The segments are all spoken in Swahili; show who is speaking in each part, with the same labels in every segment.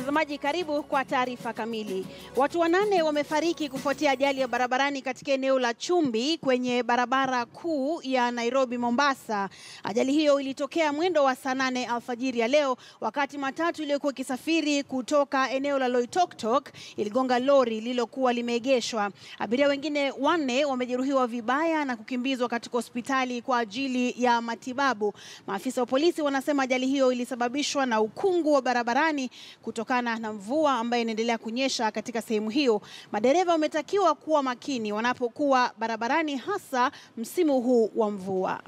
Speaker 1: Mtazamaji, karibu kwa taarifa kamili. Watu wanane wamefariki kufuatia ajali ya barabarani katika eneo la Kyumbi kwenye barabara kuu ya Nairobi Mombasa. Ajali hiyo ilitokea mwendo wa saa 8 alfajiri ya leo wakati matatu iliyokuwa ikisafiri kutoka eneo la loitoktok iligonga lori lililokuwa limeegeshwa. Abiria wengine wanne wamejeruhiwa vibaya na kukimbizwa katika hospitali kwa ajili ya matibabu. Maafisa wa polisi wanasema ajali hiyo ilisababishwa na ukungu wa barabarani kutokana na mvua ambayo inaendelea kunyesha katika sehemu hiyo. Madereva wametakiwa kuwa makini wanapokuwa barabarani, hasa msimu huu wa mvua.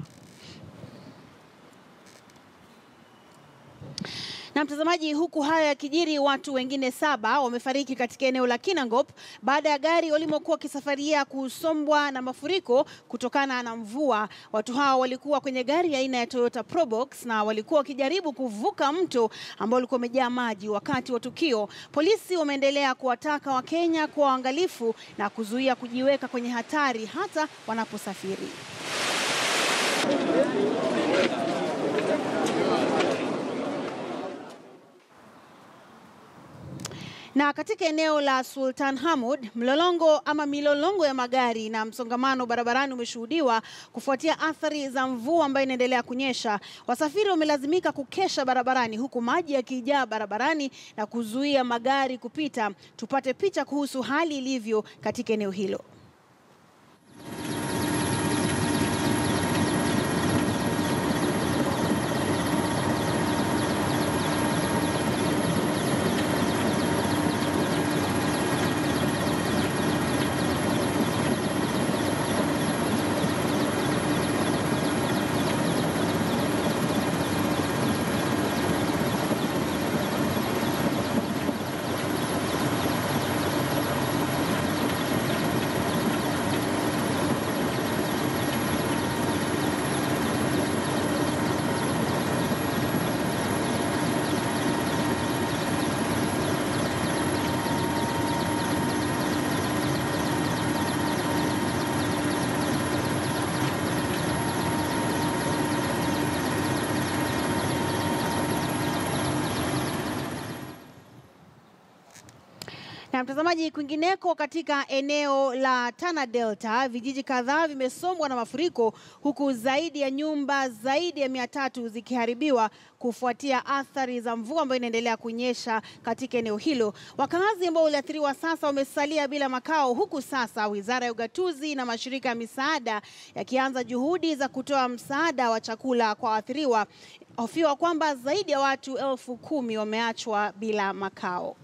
Speaker 1: Na mtazamaji, huku haya yakijiri, watu wengine 7 wamefariki katika eneo la Kinangop baada ya gari walimokuwa kisafaria kusombwa na mafuriko kutokana na mvua. Watu hao walikuwa kwenye gari aina ya Toyota Probox na walikuwa wakijaribu kuvuka mto ambao ulikuwa umejaa maji wakati wa tukio. Polisi wameendelea kuwataka Wakenya kuwa waangalifu na kuzuia kujiweka kwenye hatari hata wanaposafiri. Na katika eneo la Sultan Hamud, milolongo ya magari na msongamano barabarani umeshuhudiwa kufuatia athari za mvua ambayo inaendelea kunyesha. Wasafiri wamelazimika kukesha barabarani huku maji yakijaa barabarani na kuzuia magari kupita. Tupate picha kuhusu hali ilivyo katika eneo hilo. Na mtazamaji, kwingineko katika eneo la Tana Delta, vijiji kadhaa vimesombwa na mafuriko huku zaidi ya nyumba zaidi ya 300 zikiharibiwa kufuatia athari za mvua ambayo inaendelea kunyesha katika eneo hilo. Wakazi ambao waliathiriwa sasa wamesalia bila makao, huku sasa Wizara ya Ugatuzi na mashirika ya misaada yakianza juhudi za kutoa msaada wa chakula kwa waathiriwa. Hofiwa kwamba zaidi ya watu 10,000 wameachwa bila makao.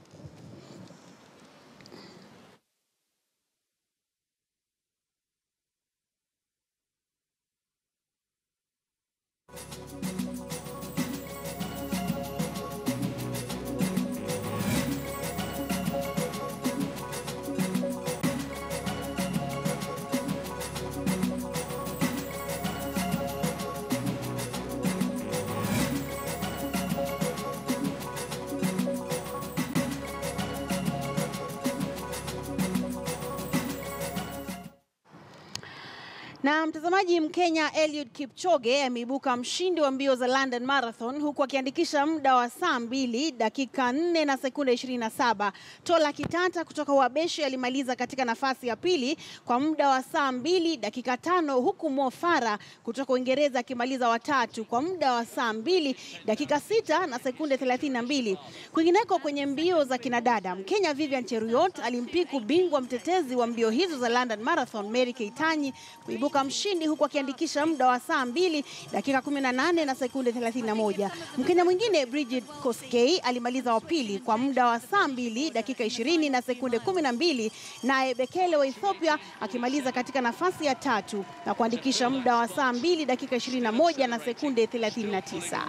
Speaker 1: Na mtazamaji, Mkenya Eliud Kipchoge ameibuka mshindi wa mbio za London Marathon huku akiandikisha muda wa saa 2 dakika 4 na sekunde 27. Tola Kitata kutoka Wabeshi alimaliza katika nafasi ya pili kwa muda wa saa 2 dakika 5, huku Mo Farah kutoka Uingereza akimaliza watatu kwa muda wa saa 2 dakika 6 na sekunde 32. Kwingineko kwenye mbio za kinadada, Mkenya Vivian Cheruiyot alimpiku bingwa mtetezi wa mbio hizo za London Marathon Mary Keitany kuibuka mshindi huku akiandikisha muda wa saa 2 dakika 18 na sekunde 31. Mkenya mwingine Bridget Koskei alimaliza wa pili kwa muda wa saa 2 dakika 20 na sekunde 12, naye Bekele wa Ethiopia akimaliza katika nafasi ya 3 na kuandikisha muda wa saa 2 dakika 21 na sekunde 39.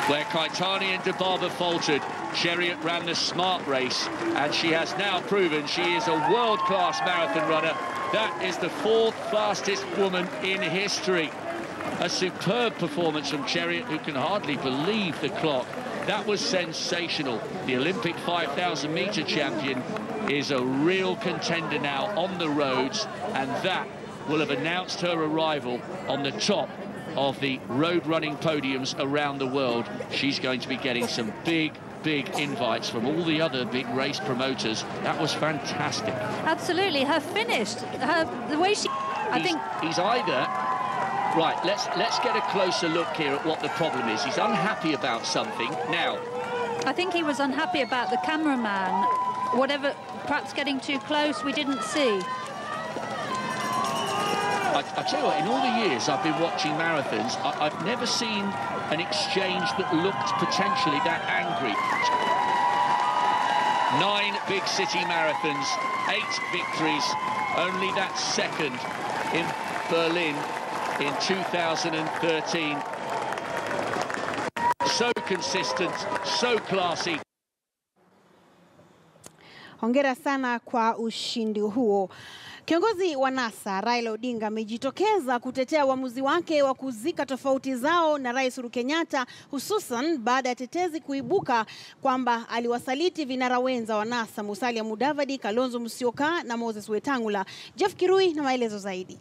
Speaker 2: Where Keitany and Dibaba faltered, Cheruiyot ran the smart race, and she has now proven she is a world-class marathon runner. That is the 4th fastest woman in history. A superb performance from Cheruiyot, who can hardly believe the clock. That was sensational. The Olympic 5,000-meter champion is a real contender now on the roads, and that will have announced her arrival on the top of the road running podiums around the world. She's going to be getting some big big invites from all the other big race promoters. That was fantastic.
Speaker 3: Absolutely, her finish, the way she...
Speaker 2: He's either... Right, let's get a closer look here at what the problem is. He's unhappy about something. Now...
Speaker 3: I think he was unhappy about the cameraman. Whatever, perhaps getting too close, we didn't see.
Speaker 2: I tell you what, in all the years I've been watching marathons, I've never seen an exchange that looked potentially that angry. 9 big city marathons, 8 victories, only that second in Berlin in 2013. So consistent, so classy.
Speaker 1: Hongera sana kwa ushindi huo. Kiongozi wa NASA Raila Odinga amejitokeza kutetea uamuzi wake wa kuzika tofauti zao na Rais Uhuru Kenyatta, hususan baada ya tetezi kuibuka kwamba aliwasaliti vinara wenza wa NASA Musalia Mudavadi, Kalonzo Musyoka na Moses Wetangula. Jeff Kirui na maelezo zaidi.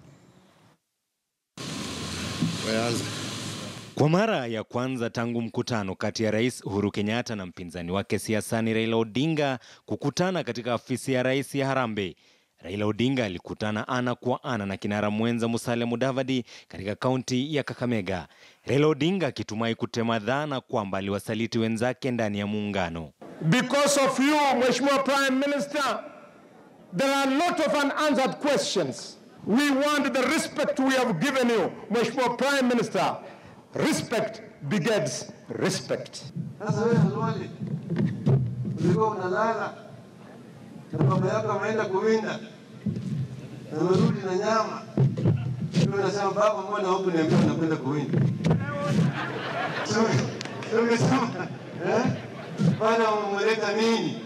Speaker 4: Kwa mara ya kwanza tangu mkutano kati ya Rais Uhuru Kenyatta na mpinzani wake siasani Raila Odinga kukutana katika afisi ya Rais ya Harambee, Raila Odinga alikutana ana kwa ana na kinara mwenza Musalia Mudavadi katika kaunti ya Kakamega. Raila Odinga akitumai kutema dhana kwamba aliwasaliti wenzake ndani ya muungano.
Speaker 5: Because of you, Mheshimiwa Prime Minister, there are a lot of unanswered questions. We want the respect we have given you, Mheshimiwa Prime Minister. Respect begets respect.
Speaker 6: Sasa wewe swali. Ulikuwa unalala. Na baba yako ameenda kuwinda. Na amerudi na nyama. Wewe unasema baba, mbona huko niambia unakwenda kuwinda? Sio ungesema, bana umemleta nini?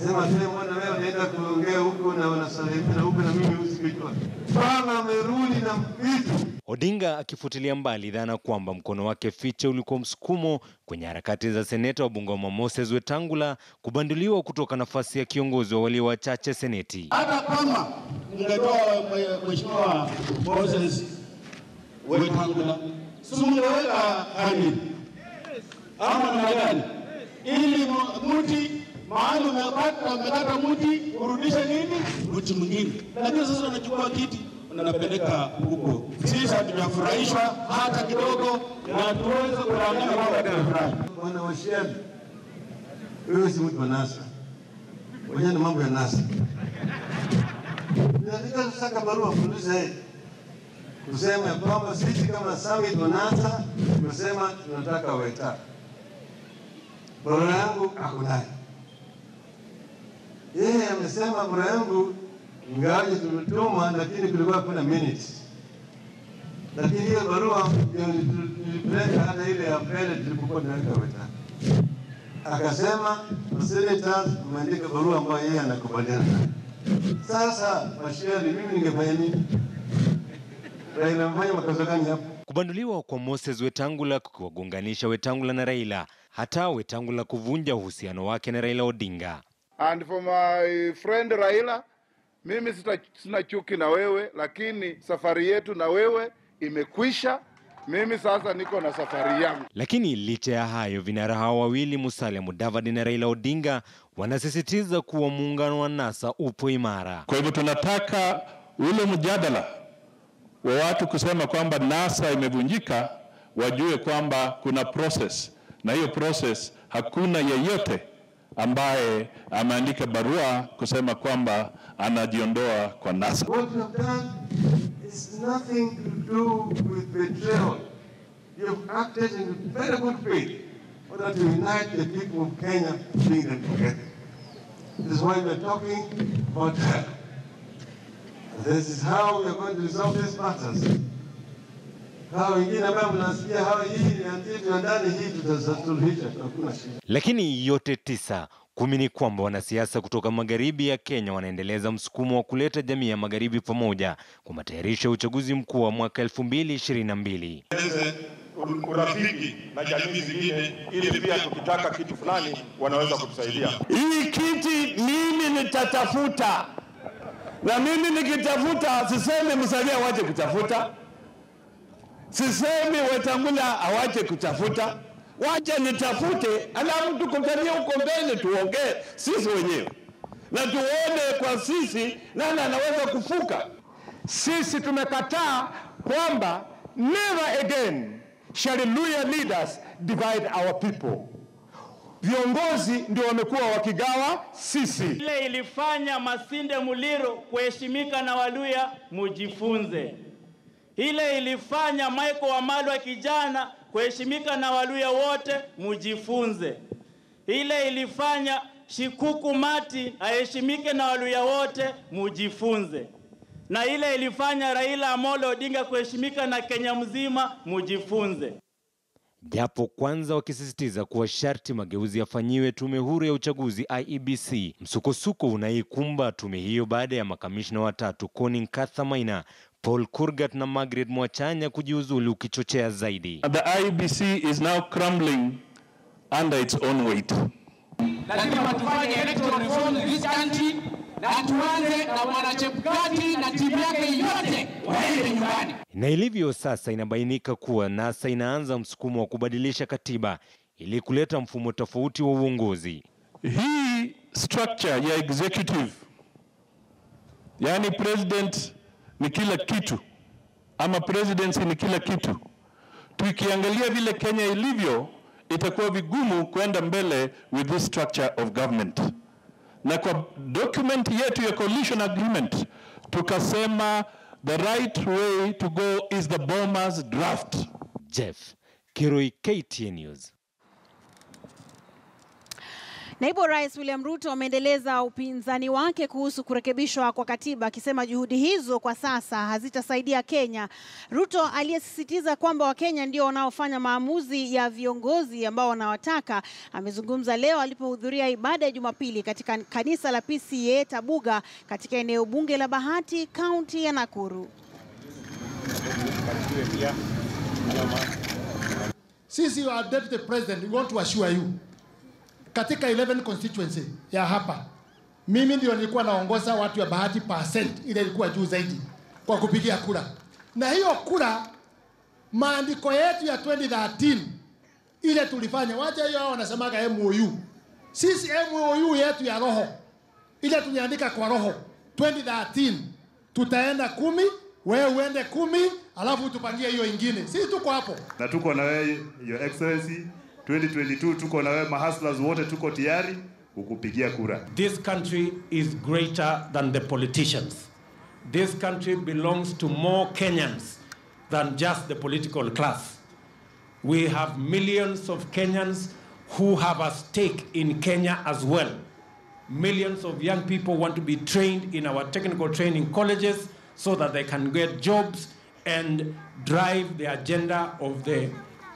Speaker 6: Sema tena mbona wewe unaenda kuongea huko na unasalimia huko na mimi usikijua. Baba amerudi na vitu.
Speaker 4: Odinga akifutilia mbali dhana kwamba mkono wake fiche ulikuwa msukumo kwenye harakati za seneta wa Bungoma Moses Wetangula kubanduliwa kutoka nafasi ya kiongozi wa walio wachache seneti.
Speaker 7: Hata kama ungetoa Mheshimiwa Moses Wetangula, sungeweka hani ama namna gani ili mti mahali umekata mti urudishe nini mti mwingine, lakini sasa unachukua kiti unapeleka huko. Sisi hatujafurahishwa hata kidogo na tuweze kuangalia mambo.
Speaker 6: Bwana Washedi, wewe si mtu wa NASA. Wewe ni mambo ya NASA. Nataka sasa barua kuuliza kusema kwamba sisi kama summit wa NASA tumesema tunataka Weta. Barua yangu hakuna. Yeye amesema barua yangu ingawaje tumetuma, lakini kulikuwa kuna minutes. Lakini hiyo barua nilipeleka hata ile ya mbele tulipokuwa tunaweka Weta. Akasema senators wameandika barua ambayo yeye anakubaliana nayo. Sasa Washedi, mimi ningefanya nini? Raila amefanya makosa gani hapo?
Speaker 4: Kubanduliwa kwa Moses Wetangula kuwagonganisha Wetangula na Raila, hata Wetangula kuvunja uhusiano wake na Raila Odinga.
Speaker 8: And for my friend Raila, mimi sina chuki na wewe, lakini safari yetu na wewe imekwisha. Mimi sasa niko na safari yangu.
Speaker 4: Lakini licha ya hayo, vinara hao wawili Musalia Mudavadi na Raila Odinga wanasisitiza kuwa muungano wa NASA upo imara.
Speaker 9: Kwa hivyo tunataka ule mjadala wa watu kusema kwamba NASA imevunjika, wajue kwamba kuna process, na hiyo process hakuna yeyote ambaye ameandika barua kusema kwamba anajiondoa kwa NASA.
Speaker 6: What you have done is nothing to do with betrayal. You have acted in very good faith in order to unite the people of Kenya, bring them together. This is why we are talking about her. This is how we are going to resolve these matters. Hao wengine ambao mnasikia hao hii ni ndani hii tutasuluhisha, hakuna shida.
Speaker 4: Lakini yote 10 ni kwamba wanasiasa kutoka magharibi ya Kenya wanaendeleza msukumo wa kuleta jamii ya magharibi pamoja kwa matayarisho ya uchaguzi mkuu wa mwaka 2022.
Speaker 5: Urafiki na jamii zingine ili pia tukitaka kitu fulani wanaweza kutusaidia.
Speaker 7: Hii kiti mimi nitatafuta. Na mimi nikitafuta sisemi Musalia awache kutafuta. Sisemi Wetangula awache kutafuta. Wacha nitafute, alafu tukutanie huko mbele tuongee sisi wenyewe. Na tuone kwa sisi nani anaweza kufuka.
Speaker 5: Sisi tumekataa kwamba never again shall loyal leaders divide our people. Viongozi ndio wamekuwa wakigawa sisi.
Speaker 10: Ile ilifanya Masinde Muliro kuheshimika na Waluya, mujifunze. Ile ilifanya Michael Wamalwa kijana kuheshimika na Waluya wote, mujifunze. Ile ilifanya Shikuku Mati aheshimike na Waluya wote, mujifunze. Na ile ilifanya Raila Amolo Odinga kuheshimika na Kenya mzima, mujifunze.
Speaker 4: Japo kwanza wakisisitiza kuwa sharti mageuzi yafanyiwe tume huru ya uchaguzi IEBC. Msukosuko unaikumba tume hiyo baada ya makamishna watatu Connie Nkatha Maina, Paul Kurgat na Margaret Mwachanya kujiuzulu ukichochea zaidi.
Speaker 9: The IEBC is now crumbling under its own weight.
Speaker 11: Lazima tufanye electoral reform in this country, na tuanze na Mwanachebukati na timu yake yote waende nyumbani.
Speaker 4: Na ilivyo sasa inabainika kuwa NASA inaanza msukumo wa kubadilisha katiba ili kuleta mfumo tofauti wa uongozi.
Speaker 9: Hii structure ya executive, yani president ni kila kitu ama presidency ni kila kitu, tukiangalia vile Kenya ilivyo, itakuwa vigumu kwenda mbele with this structure of government. Na kwa document yetu ya coalition agreement tukasema the right way to go is the Bomas draft.
Speaker 4: Jeff Kiroi, KTN News.
Speaker 1: Naibu Rais William Ruto ameendeleza upinzani wake kuhusu kurekebishwa kwa katiba, akisema juhudi hizo kwa sasa hazitasaidia Kenya. Ruto aliyesisitiza kwamba Wakenya ndio wanaofanya maamuzi ya viongozi ambao wanawataka, amezungumza leo alipohudhuria ibada ya Jumapili katika kanisa la PCA Tabuga katika eneo bunge la Bahati, kaunti ya Nakuru.
Speaker 12: Sisi wa Deputy President, we want to assure you, katika 11 constituency ya hapa, mimi ndio nilikuwa naongoza watu ya Bahati %, ile ilikuwa juu zaidi kwa kupigia kura. Na hiyo kura, maandiko yetu ya 2013 ile tulifanya, wacha hiyo hao wanasemaga MOU. Sisi MOU yetu ya roho, ile tuliandika kwa roho 2013, tutaenda 10, wewe uende 10, alafu tupangie hiyo ingine. Sisi tuko hapo.
Speaker 13: Na tuko na wewe Your Excellency 2022, tuko na wewe mahustlers wote, tuko tayari kukupigia kura.
Speaker 10: This country is greater than the politicians. This country belongs to more Kenyans than just the political class. We have millions of Kenyans who have a stake in Kenya as well. Millions of young people want to be trained in our technical training colleges so that they can get jobs and drive the agenda of the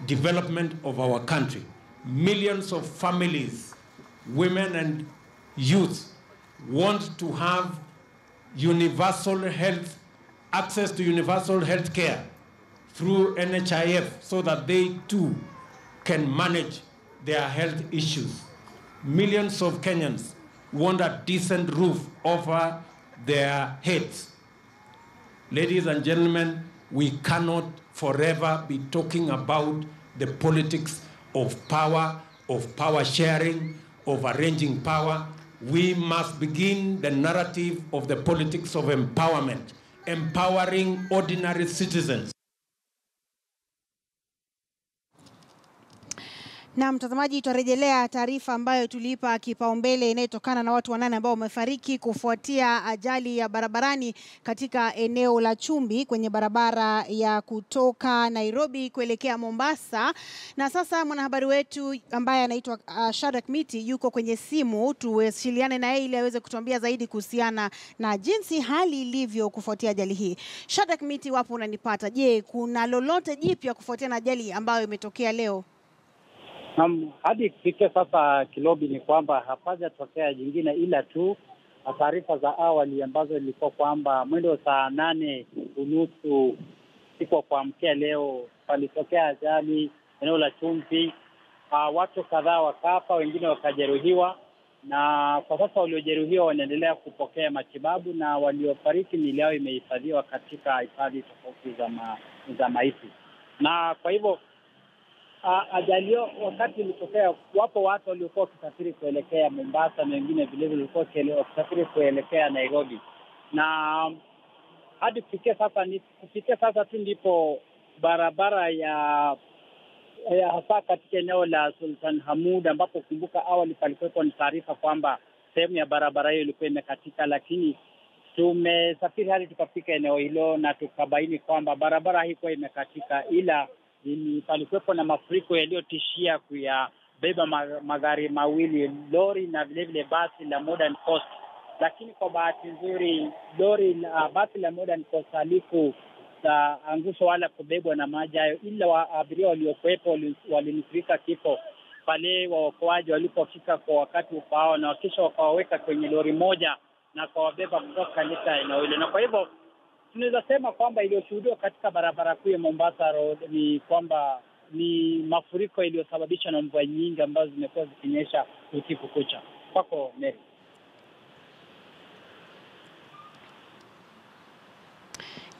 Speaker 10: development of our country. Millions of families, women and youth, want to have universal health, access to universal health care through NHIF so that they too can manage their health issues. Millions of Kenyans want a decent roof over their heads. Ladies and gentlemen, we cannot forever be talking about the politics of power sharing, of arranging power. We must begin the narrative of the politics of empowerment, empowering ordinary citizens.
Speaker 1: Na mtazamaji, tutarejelea taarifa ambayo tuliipa kipaumbele inayotokana na watu wanane ambao wamefariki kufuatia ajali ya barabarani katika eneo la Kyumbi kwenye barabara ya kutoka Nairobi kuelekea Mombasa. Na sasa mwanahabari wetu ambaye anaitwa Shadrack Miti yuko kwenye simu, tuwasiliane na yeye ili aweze kutuambia zaidi kuhusiana na jinsi hali ilivyo kufuatia ajali hii. Shadrack Miti, wapo unanipata? Je, kuna lolote jipya kufuatia na ajali ambayo imetokea leo?
Speaker 14: Hadi kufikia sasa Kilobi ni kwamba hapajatokea jingine, ila tu taarifa za awali ambazo ilikuwa kwamba mwendo saa 8:30 siku ya kuamkia leo palitokea ajali eneo la Kyumbi. Watu kadhaa wakafa, wengine wakajeruhiwa, na kwa sasa waliojeruhiwa wanaendelea kupokea matibabu, na waliofariki miili yao imehifadhiwa katika hifadhi tofauti za maiti. Na kwa hivyo ajali wakati ilitokea, wapo watu waliokuwa wakisafiri kuelekea Mombasa na wengine vile vile walikuwa wakisafiri kuelekea Nairobi, na hadi kufikia sasa tu ndipo barabara ya hasa katika eneo la Sultan Hamud, ambapo kumbuka awali palikuwa ni taarifa kwamba sehemu ya barabara hiyo ilikuwa imekatika, lakini tumesafiri hadi tukafika eneo hilo na tukabaini kwamba barabara haikuwa imekatika, ila palikuwepo na mafuriko yaliyotishia kuyabeba magari mawili, lori na vile vile basi la Modern Coast. Lakini kwa bahati nzuri basi la Modern Coast halikuangushwa wala kubebwa na maji hayo, ila abiria waliokuwepo walinusurika kifo pale waokoaji walipofika kwa wakati ufaao, na kisha wakawaweka kwenye lori moja na kawabeba kutoka katika eneo hilo. Na kwa hivyo tunaweza sema kwamba iliyoshuhudiwa katika barabara kuu ya Mombasa Road ni kwamba ni mafuriko iliyosababishwa na mvua nyingi ambazo zimekuwa zikinyesha usiku kucha. Kwako Mary.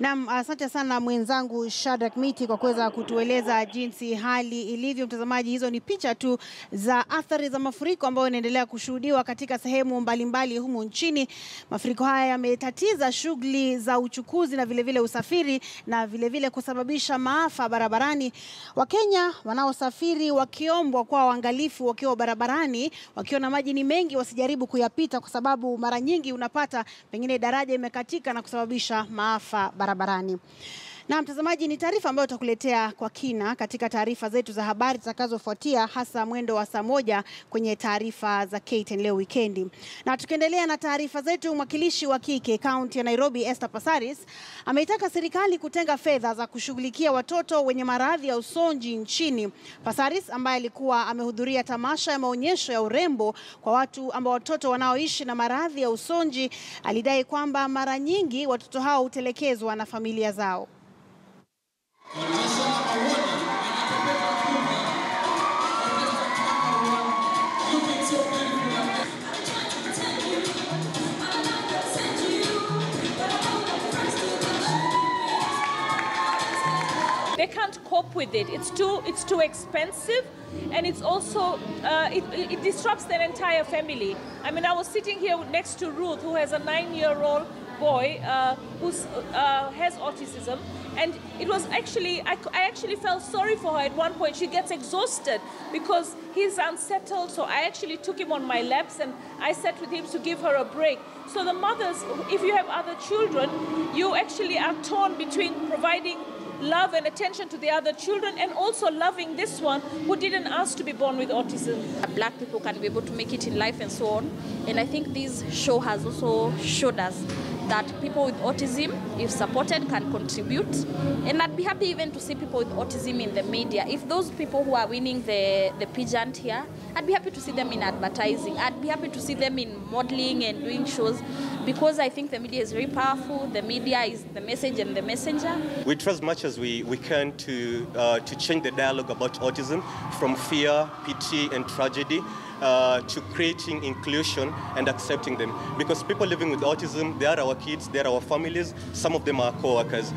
Speaker 1: Naam, asante sana mwenzangu Shadrack Miti kwa kuweza kutueleza jinsi hali ilivyo. Mtazamaji, hizo ni picha tu za athari za mafuriko ambayo yanaendelea kushuhudiwa katika sehemu mbalimbali humu nchini. Mafuriko haya yametatiza shughuli za uchukuzi na vile vile usafiri na vile vile kusababisha maafa barabarani. Wakenya wanaosafiri wakiombwa kwa uangalifu wakiwa barabarani, wakiona maji ni mengi wasijaribu kuyapita, kwa sababu mara nyingi unapata pengine daraja imekatika na kusababisha maafa barabarani. Na mtazamaji, ni taarifa ambayo tutakuletea kwa kina katika taarifa zetu za habari zitakazofuatia, hasa mwendo wa saa 1 kwenye taarifa za KTN leo wikendi. Na tukiendelea na taarifa zetu, mwakilishi wa kike kaunti ya Nairobi Esther Passaris ameitaka serikali kutenga fedha za kushughulikia watoto wenye maradhi ya usonji nchini. Passaris, ambaye alikuwa amehudhuria tamasha ya maonyesho ya urembo kwa watoto wanaoishi na maradhi ya usonji, alidai kwamba mara nyingi watoto hao hutelekezwa na familia zao.
Speaker 15: They can't cope with it. It's too expensive, and it's also it disrupts their entire family. I mean, I was sitting here next to Ruth, who has a 9-year-old boy who has autism, and it was actually I actually felt sorry for her at one point. She gets exhausted because he's unsettled, so I actually took him on my laps and I sat with him to give her a break. So the mothers, if you have other children, you actually are torn between providing love and attention to the other children and also loving this one who didn't ask to be born with autism.
Speaker 16: Black people can be able to make it in life and so on. And I think this show has also showed us that people with autism, if supported, can contribute. And I'd be happy even to see people with autism in the media. If those people who are winning the pageant here, I'd be happy to see them in advertising. I'd be happy to see them in modeling and doing shows, because I think the media is very powerful. The media is the message and the messenger.
Speaker 17: We try as much as we can to change the dialogue about autism from fear, pity and tragedy to creating inclusion and accepting them. Because people living with autism, they are our kids, they are our families, some of them are co-workers.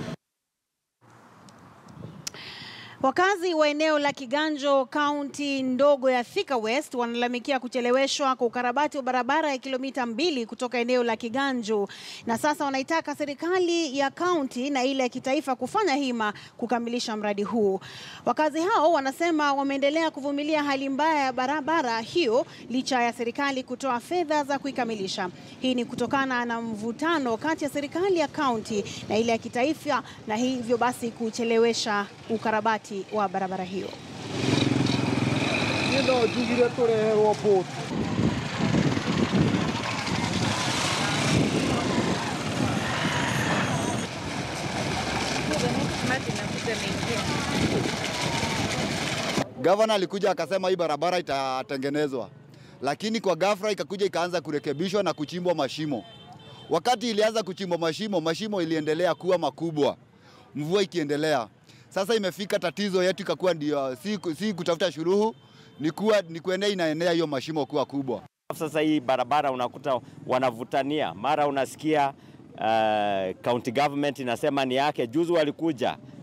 Speaker 1: Wakazi wa eneo la Kiganjo, kaunti ndogo ya Thika West, wanalalamikia kucheleweshwa kwa ukarabati wa barabara ya kilomita 2 kutoka eneo la Kiganjo, na sasa wanaitaka serikali ya kaunti na ile ya kitaifa kufanya hima kukamilisha mradi huu. Wakazi hao wanasema wameendelea kuvumilia hali mbaya ya barabara hiyo licha ya serikali kutoa fedha za kuikamilisha. Hii ni kutokana na mvutano kati ya serikali ya kaunti na ile ya kitaifa, na hivyo basi kuchelewesha ukarabati wa barabara hiyo.
Speaker 18: Gavana alikuja akasema hii barabara itatengenezwa, lakini kwa ghafla ikakuja ikaanza kurekebishwa na kuchimbwa mashimo. Wakati ilianza kuchimbwa mashimo iliendelea kuwa makubwa, mvua ikiendelea. Sasa imefika tatizo yetu ikakuwa ndio si kutafuta shuruhu, ni kuenea inaenea hiyo mashimo kuwa kubwa.
Speaker 19: Sasa hii barabara unakuta wanavutania, mara unasikia county government inasema ni yake. Juzi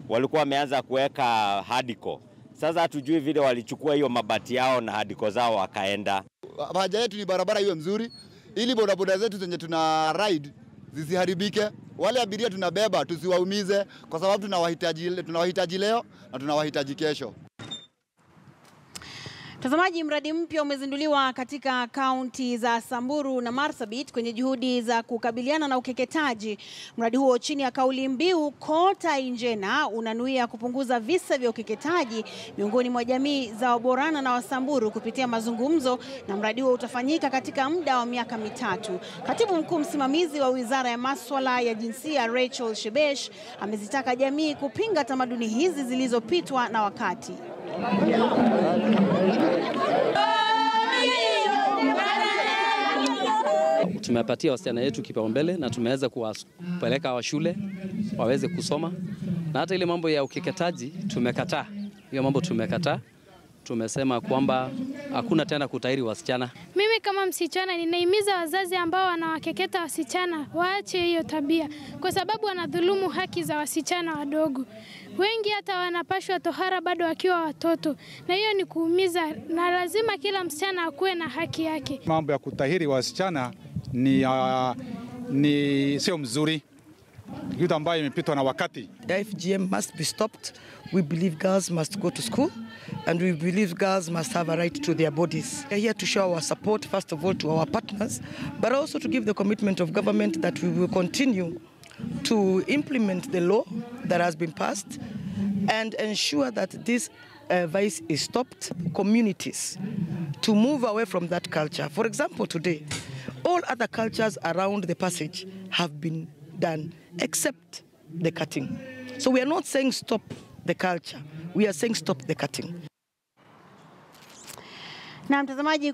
Speaker 19: walikuwa wameanza kuweka hadiko. Sasa hatujui vile walichukua hiyo mabati yao na hadiko zao wakaenda.
Speaker 18: Haja yetu ni barabara iwe mzuri ili bodaboda zetu zenye tuna ride zisiharibike. Wale abiria tunabeba tusiwaumize kwa sababu tunawahitaji leo na tunawahitaji kesho.
Speaker 1: Mtazamaji, mradi mpya umezinduliwa katika kaunti za Samburu na Marsabit kwenye juhudi za kukabiliana na ukeketaji. Mradi huo chini ya kauli mbiu Kota Injena unanuia kupunguza visa vya ukeketaji miongoni mwa jamii za Waborana na Wasamburu kupitia mazungumzo, na mradi huo utafanyika katika muda wa miaka mitatu. Katibu mkuu msimamizi wa Wizara ya Masuala ya Jinsia Rachel Shebesh amezitaka jamii kupinga tamaduni hizi zilizopitwa na wakati.
Speaker 20: Tumepatia wasichana yetu kipaumbele na tumeweza kuwapeleka wa shule waweze kusoma, na hata ile mambo ya ukeketaji tumekataa. Hiyo mambo tumekataa. Tumesema kwamba hakuna tena kutahiri wasichana.
Speaker 21: Mimi kama msichana ninahimiza wazazi ambao wanawakeketa wasichana waache hiyo tabia, kwa sababu wanadhulumu haki za wasichana wadogo. Wengi hata wanapashwa tohara bado wakiwa watoto, na hiyo ni kuumiza, na lazima kila msichana akuwe na haki yake.
Speaker 22: Mambo ya kutahiri wasichana ni sio mzuri, kitu ambayo imepitwa na wakati.
Speaker 23: The FGM must be stopped. We believe girls must go to school, and we believe girls must have a right to their bodies. We are here to show our support, first of all, to our partners, but also to give the commitment of government that we will continue to implement the law that has been passed and ensure that this vice is stopped. Communities to move away from that culture. For example, today, all other cultures around the passage have been done except the cutting. So we are not saying stop the culture, we are saying stop the cutting.
Speaker 1: Na mtazamaji,